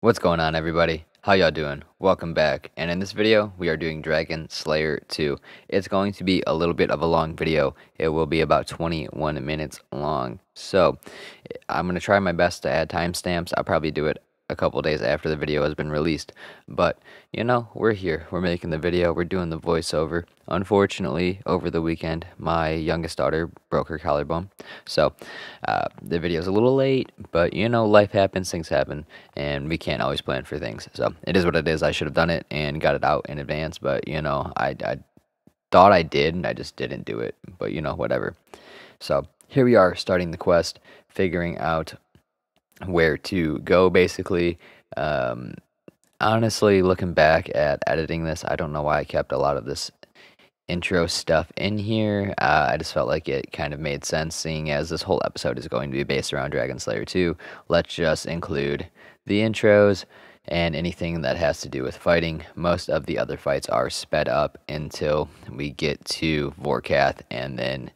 What's going on, everybody? How y'all doing? Welcome back. And in this video, we are doing Dragon Slayer 2. It's going to be a little bit of a long video. It will be about 21 minutes long. So, I'm going to try my best to add timestamps. I'll probably do it a couple days after the video has been released. But, you know, we're here. We're making the video. We're doing the voiceover. Unfortunately, over the weekend, my youngest daughter broke her collarbone. So, the video's a little late, but, you know, life happens, things happen, and we can't always plan for things. So, it is what it is. I should have done it and got it out in advance, but, you know, I thought I did, and I just didn't do it. But, you know, whatever. So, here we are starting the quest, figuring out where to go, basically. Honestly, looking back at editing this, I don't know why I kept a lot of this intro stuff in here. I just felt like it kind of made sense, seeing as this whole episode is going to be based around Dragon Slayer 2. Let's just include the intros and anything that has to do with fighting. Most of the other fights are sped up until we get to Vorkath and then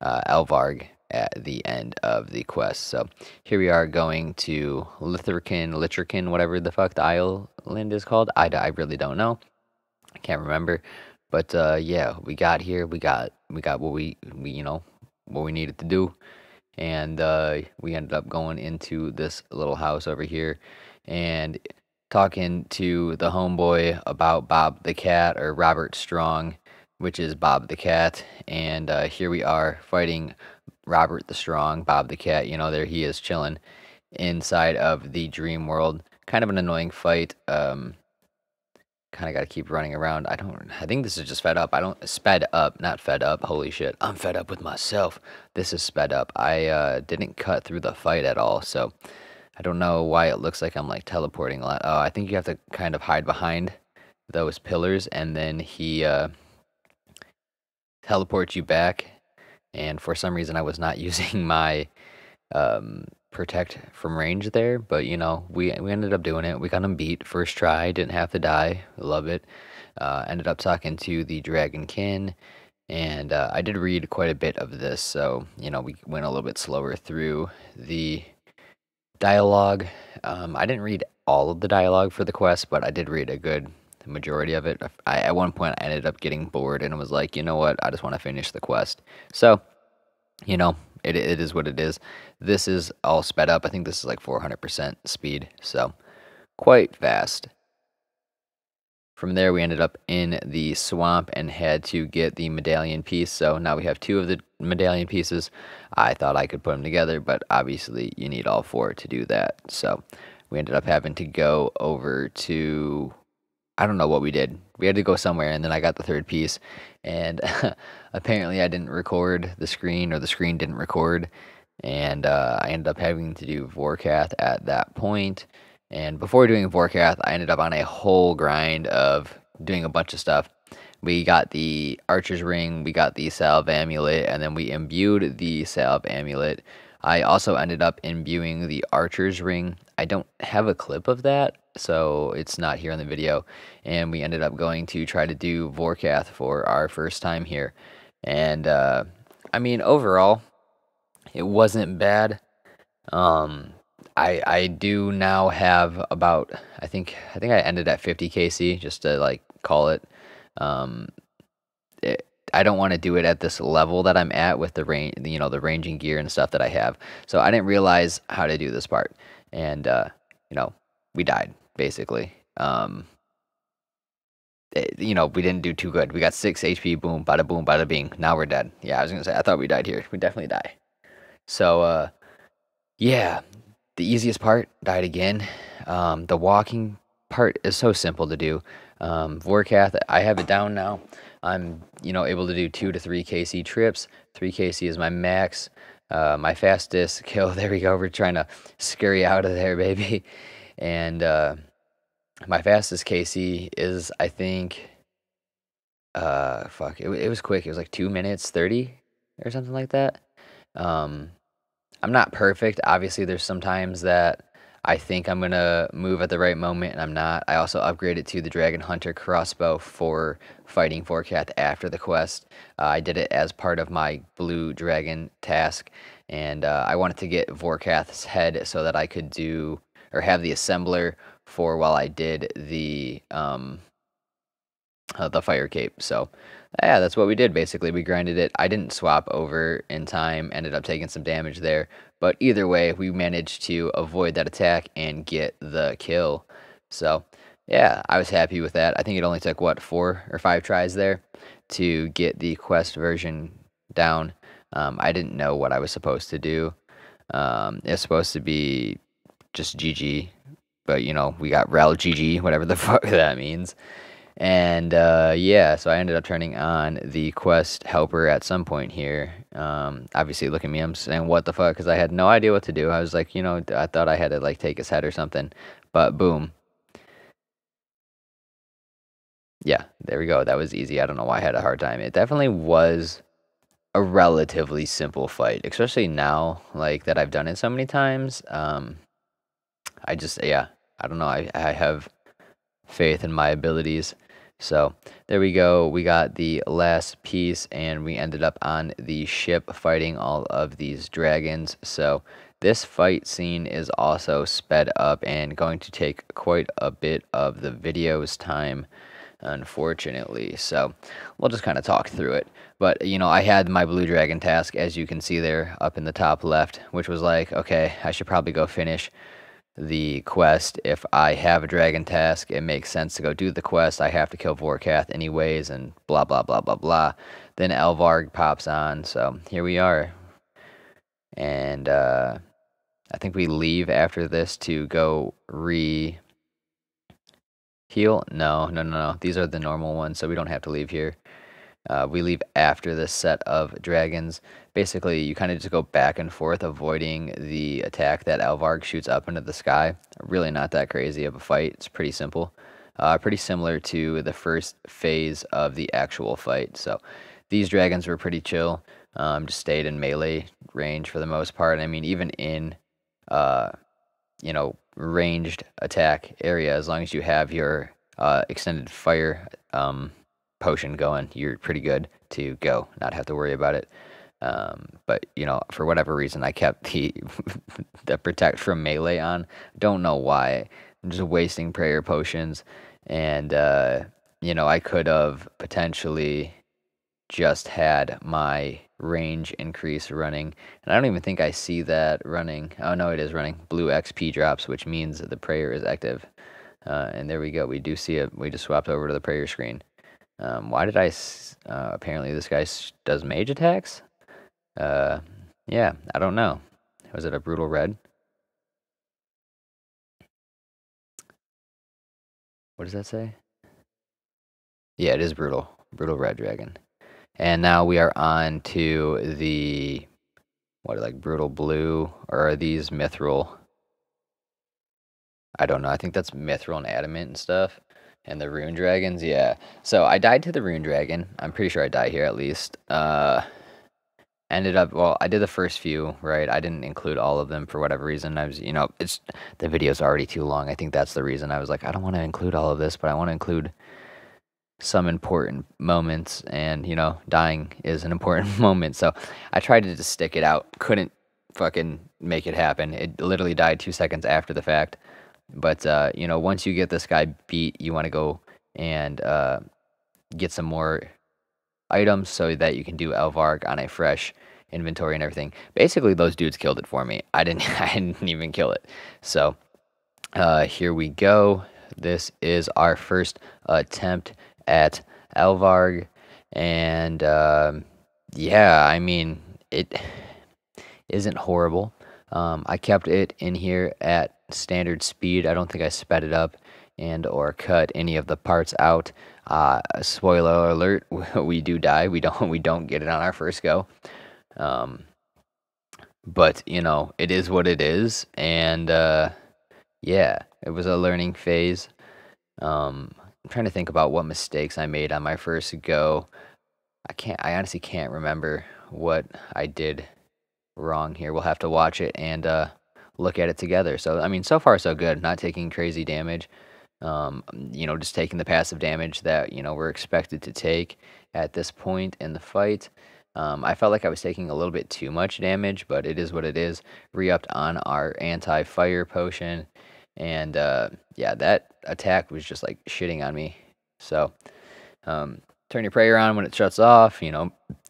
Alvarg at the end of the quest. So here we are going to Litrican, whatever the fuck the island is called. I really don't know. I can't remember. But yeah, we got here. We got what we you know what we needed to do, and we ended up going into this little house over here, and talking to the homeboy about Bob the Cat, or Robert Strong, which is Bob the Cat. And here we are fighting Robert the Strong, Bob the Cat. You know, there he is chilling inside of the dream world. Kind of an annoying fight. Kind of got to keep running around. I think this is just sped up, not fed up. Holy shit. I'm fed up with myself. This is sped up. I didn't cut through the fight at all. So I don't know why it looks like I'm like teleporting a lot. Oh, I think you have to kind of hide behind those pillars, and then he teleports you back. And for some reason I was not using my protect from range there, but you know, we ended up doing it. We got him beat first try, didn't have to die. Love it. Ended up talking to the Dragonkin, and I did read quite a bit of this, so you know, we went a little bit slower through the dialogue. I didn't read all of the dialogue for the quest, but I did read a good majority of it. At one point I ended up getting bored and was like, you know what, I just want to finish the quest. So, you know, it is what it is. This is all sped up. I think this is like 400% speed, so quite fast. From there, we ended up in the swamp and had to get the medallion piece. So now we have 2 of the medallion pieces. I thought I could put them together, but obviously you need all 4 to do that. So we ended up having to go over to, I don't know what we did. We had to go somewhere, and then I got the 3rd piece, and apparently I didn't record the screen, or the screen didn't record, and I ended up having to do Vorkath at that point. And before doing Vorkath, I ended up on a whole grind of doing a bunch of stuff. We got the Archer's Ring, we got the Salve Amulet, and then we imbued the Salve Amulet. I also ended up imbuing the Archer's Ring. I don't have a clip of that, so it's not here in the video. And we ended up going to try to do Vorkath for our first time here. And, I mean, overall, it wasn't bad. I do now have about, I think I ended at 50 KC, just to like call it. I don't want to do it at this level that I'm at with the range, you know, the ranging gear and stuff that I have. So I didn't realize how to do this part, and you know, we died basically. You know, we didn't do too good. We got 6 HP. Boom, bada bing. Now we're dead. Yeah, I was gonna say, I thought we died here. We definitely die. So yeah, the easiest part, died again. The walking part is so simple to do. Vorkath, I have it down now. I'm, you know, able to do 2 to 3 KC trips. 3 KC is my max. My fastest kill, there we go. We're trying to scurry out of there, baby. And my fastest KC is, I think, fuck, it was quick. It was like 2 minutes 30 or something like that. I'm not perfect. Obviously, there's some times that I think I'm going to move at the right moment, and I'm not. I also upgraded to the Dragon Hunter crossbow for fighting Vorkath after the quest. I did it as part of my Blue Dragon task, and I wanted to get Vorkath's head so that I could do, or have the assembler for while I did the fire cape. So yeah, that's what we did basically. We grinded it. I didn't swap over in time, ended up taking some damage there. But either way, we managed to avoid that attack and get the kill. So yeah, I was happy with that. I think it only took, what, 4 or 5 tries there to get the quest version down. I didn't know what I was supposed to do. It's supposed to be just GG, but we got rel GG, whatever the fuck that means. And yeah, so I ended up turning on the quest helper at some point here. Obviously, look at me, I'm saying what the fuck, because I had no idea what to do. I was like, I thought I had to like take his head or something, but boom. Yeah, there we go. That was easy. I don't know why I had a hard time. It definitely was a relatively simple fight, especially now, like that I've done it so many times. I just, yeah, I don't know. I have faith in my abilities. So there we go. We got the last piece, and we ended up on the ship fighting all of these dragons. So this fight scene is also sped up and going to take quite a bit of the video's time, unfortunately. So we'll just kind of talk through it. But I had my blue dragon task, as you can see there up in the top left, which was like, okay, I should probably go finish the quest. If I have a dragon task, it makes sense to go do the quest. I have to kill Vorkath anyways, and blah blah blah blah blah. Then Elvarg pops on, so here we are. And I think we leave after this to go heal. No. These are the normal ones, so we don't have to leave here. We leave after this set of dragons. Basically, you kind of just go back and forth, avoiding the attack that Elvarg shoots up into the sky. Really not that crazy of a fight. It's pretty simple. Pretty similar to the first phase of the actual fight. So these dragons were pretty chill. Just stayed in melee range for the most part. I mean, even in ranged attack area, as long as you have your extended fire potion going, you're pretty good to go, not have to worry about it. But for whatever reason, I kept the the protect from melee on. Don't know why. I'm just wasting prayer potions, and I could have potentially just had my range increase running, and I don't even think I see that running. Oh no, it is running. Blue XP drops, which means the prayer is active. And there we go. We do see it. We just swapped over to the prayer screen. Why did apparently this guy does mage attacks? Yeah, I don't know. Was it a brutal red? What does that say? Yeah, it is brutal. Brutal red dragon. And now we are on to the, brutal blue? Or are these mithril? I don't know. I think that's mithril and adamant and stuff. And the rune dragons, yeah. So I died to the rune dragon. I'm pretty sure I died here at least. Ended up, well, I did the first few, right? I didn't include all of them for whatever reason. I was, the video's already too long. I think that's the reason. I was like, I don't want to include all of this, but I want to include some important moments, and dying is an important moment. So I tried to just stick it out. Couldn't fucking make it happen. It literally died 2 seconds after the fact. But once you get this guy beat, you want to go and get some more items so that you can do Elvarg on a fresh inventory and everything. Basically, those dudes killed it for me. I didn't even kill it. So here we go. This is our first attempt at Elvarg, and yeah, I mean, it isn't horrible. I kept it in here at standard speed. I don't think I sped it up and or cut any of the parts out. Spoiler alert: we do die. We don't get it on our first go. But it is what it is, and yeah, it was a learning phase. I'm trying to think about what mistakes I made on my first go. I honestly can't remember what I did wrong here. We'll have to watch it and look at it together. So I mean, so far so good. Not taking crazy damage. Just taking the passive damage that we're expected to take at this point in the fight. I felt like I was taking a little bit too much damage, but it is what it is. Re-upped on our anti-fire potion, And yeah, that attack was just like shitting on me. So um, turn your prayer on when it shuts off,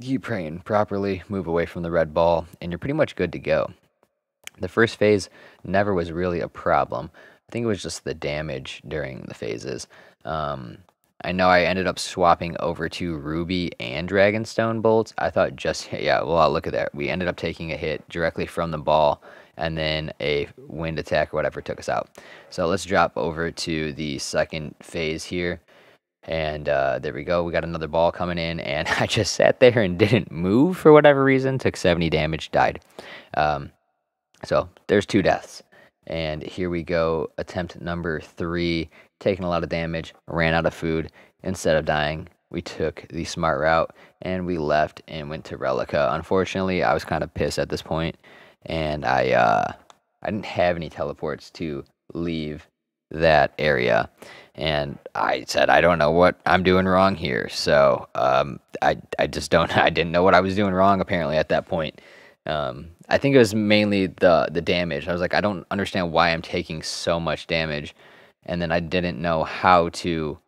keep praying properly, move away from the red ball, and you're pretty much good to go. The first phase never was really a problem. I think it was just the damage during the phases. Um, I know I ended up swapping over to Ruby and Dragonstone bolts. I thought just, yeah, well, look at that. We ended up taking a hit directly from the ball, and then a wind attack or whatever took us out. So let's drop over to the second phase here. And there we go. We got another ball coming in, and I just sat there and didn't move for whatever reason. Took 70 damage, died. So there's 2 deaths. And here we go. Attempt number 3. Taking a lot of damage. Ran out of food. Instead of dying, we took the smart route and we left and went to Relica. Unfortunately, I was kind of pissed at this point, and I didn't have any teleports to leave that area. And I said, I don't know what I'm doing wrong here. So I just don't. I didn't know what I was doing wrong apparently at that point. I think it was mainly the damage. I was like, I don't understand why I'm taking so much damage, and then I didn't know how to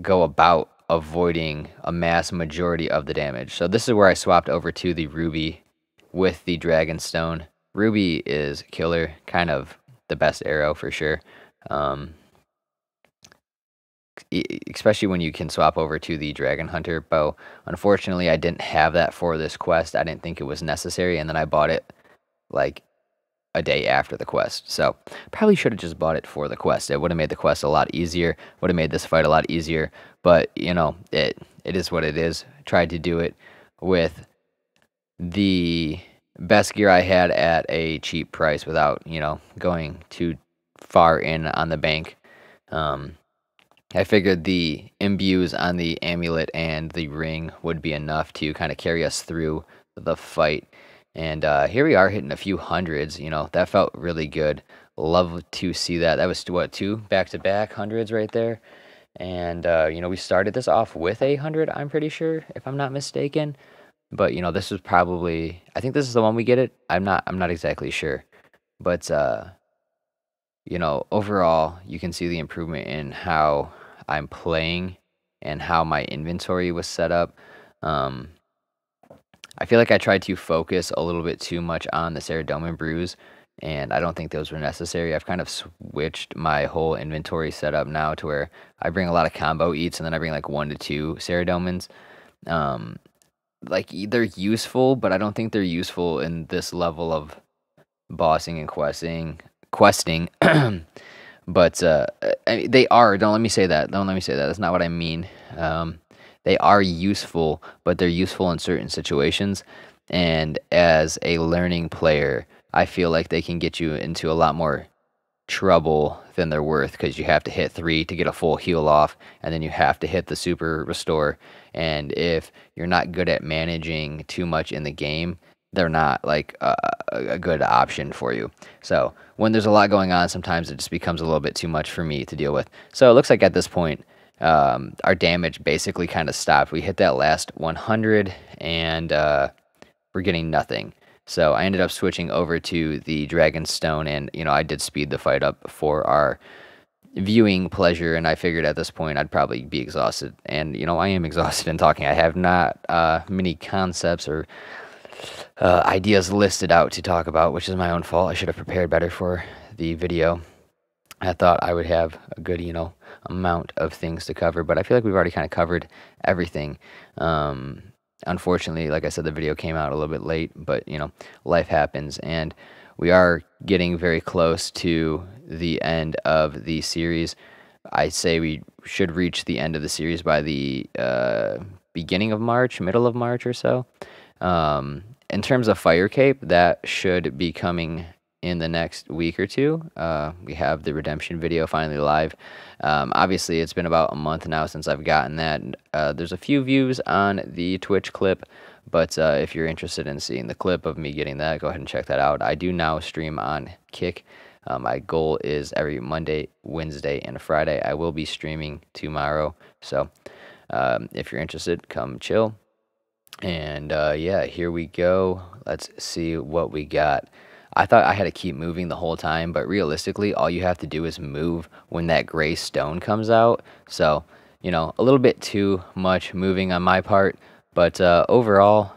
go about avoiding a mass majority of the damage. So this is where I swapped over to the Ruby with the Dragonstone. Ruby is killer, kind of the best arrow for sure. Especially when you can swap over to the Dragon Hunter bow. Unfortunately, I didn't have that for this quest. I didn't think it was necessary, and then I bought it like a day after the quest. So probably should have just bought it for the quest. It would have made the quest a lot easier, would have made this fight a lot easier, but it is what it is. Tried to do it with the best gear I had at a cheap price without, going too far in on the bank. I figured the imbues on the amulet and the ring would be enough to kind of carry us through the fight. And here we are hitting a few hundreds. That felt really good. Love to see that. That was, what, 2 back-to-back hundreds right there. And, we started this off with a 100, I'm pretty sure, if I'm not mistaken. But, this was probably, I think this is the one we get it. I'm not exactly sure. But, overall, you can see the improvement in how I'm playing and how my inventory was set up. I feel like I tried to focus a little bit too much on the Ceradomin brews, and I don't think those were necessary. I've kind of switched my whole inventory setup now to where I bring a lot of combo eats, and then I bring like 1 to 2 Ceradomins. Like, they're useful, but I don't think they're useful in this level of bossing and questing. But I mean, they are. Don't let me say that. Don't let me say that. That's not what I mean. They are useful, but they're useful in certain situations. And as a learning player, I feel like they can get you into a lot more trouble than they're worth, because you have to hit 3 to get a full heal off, and then you have to hit the super restore. And if you're not good at managing too much in the game, they're not like a good option for you. So when there's a lot going on, sometimes it just becomes a little bit too much for me to deal with. So it looks like at this point, our damage basically kind of stopped. We hit that last 100, and we're getting nothing. So I ended up switching over to the Dragonstone, and I did speed the fight up for our viewing pleasure, and I figured at this point I'd probably be exhausted. And I am exhausted in talking. I have not many concepts or ideas listed out to talk about, which is my own fault. I should have prepared better for the video. I thought I would have a good, amount of things to cover, but I feel like we've already kind of covered everything. Unfortunately, like I said, the video came out a little bit late, but life happens, and we are getting very close to the end of the series. I say we should reach the end of the series by the beginning of March, middle of March or so. In terms of Fire Cape, that should be coming in the next week or 2. We have the redemption video finally live. Obviously, it's been about a month now since I've gotten that. There's a few views on the Twitch clip, but if you're interested in seeing the clip of me getting that, go ahead and check that out. I do now stream on Kick. My goal is every Monday, Wednesday, and Friday. I will be streaming tomorrow, so if you're interested, come chill. And yeah, here we go. Let's see what we got. I thought I had to keep moving the whole time, but realistically, all you have to do is move when that gray stone comes out. So, you know, a little bit too much moving on my part, but overall,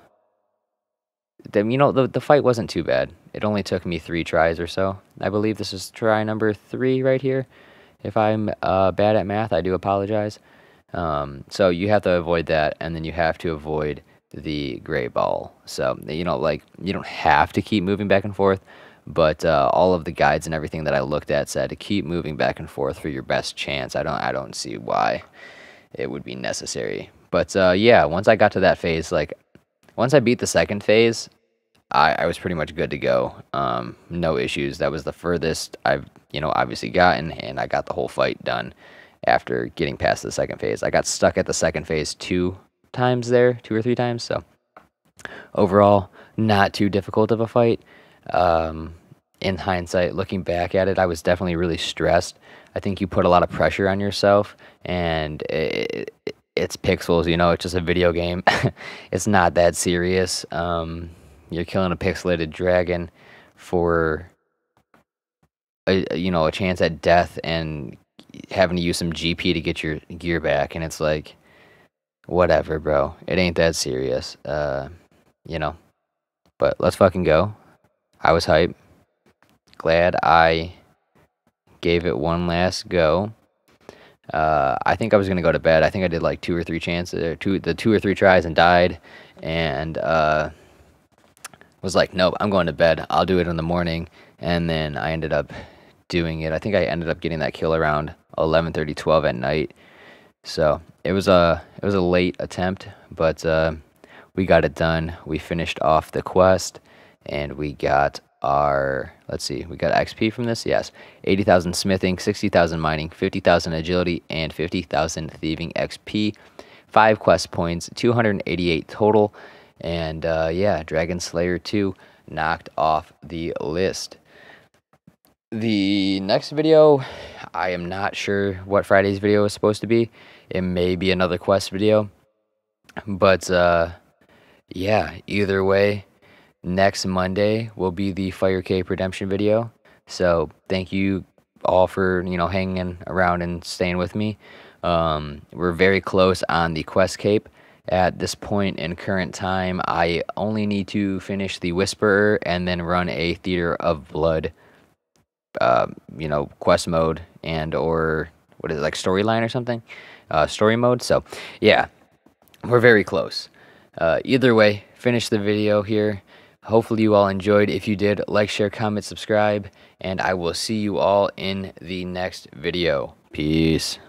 you know, the fight wasn't too bad. It only took me 3 tries or so. I believe this is try number 3 right here. If I'm bad at math, I do apologize. So you have to avoid that, and then you have to avoid the gray ball. So, you know, like, you don't have to keep moving back and forth, but all of the guides and everything that I looked at said to keep moving back and forth for your best chance. I don't see why it would be necessary. But yeah, once I got to that phase, like, once I beat the second phase, I was pretty much good to go. No issues. That was the furthest I've, you know, obviously gotten, and I got the whole fight done after getting past the second phase. I got stuck at the second phase 2 times there, 2 or 3 times. So overall, not too difficult of a fight. In hindsight, looking back at it, I was definitely really stressed. I think you put a lot of pressure on yourself, and it's pixels, you know, it's just a video game. It's not that serious. You're killing a pixelated dragon for you know, a chance at death and having to use some GP to get your gear back, and it's like, whatever, bro. It ain't that serious. You know. But let's fucking go. I was hype. Glad I gave it one last go. I think I was gonna go to bed. I think I did like 2 or 3 chances, or 2 or 3 tries, and died. And was like, nope, I'm going to bed. I'll do it in the morning. And then I ended up doing it. I think I ended up getting that kill around 11:30, 12 at night. So it was a late attempt, but we got it done. We finished off the quest, and we got our, let's see, we got XP from this. Yes, 80,000 smithing, 60,000 mining, 50,000 agility, and 50,000 thieving XP. 5 quest points, 288 total. And yeah, Dragon Slayer 2 knocked off the list. The next video, I am not sure what Friday's video is supposed to be. It may be another quest video. But yeah, either way, next Monday will be the Fire Cape Redemption video. So thank you all for, you know, hanging around and staying with me. We're very close on the quest cape. At this point in current time, I only need to finish the Whisperer and then run a Theater of Blood, you know, quest mode, and or what is it, like storyline or something, story mode. So yeah, we're very close. Either way, finish the video here. Hopefully you all enjoyed. If you did, like, share, comment, subscribe, and I will see you all in the next video. Peace.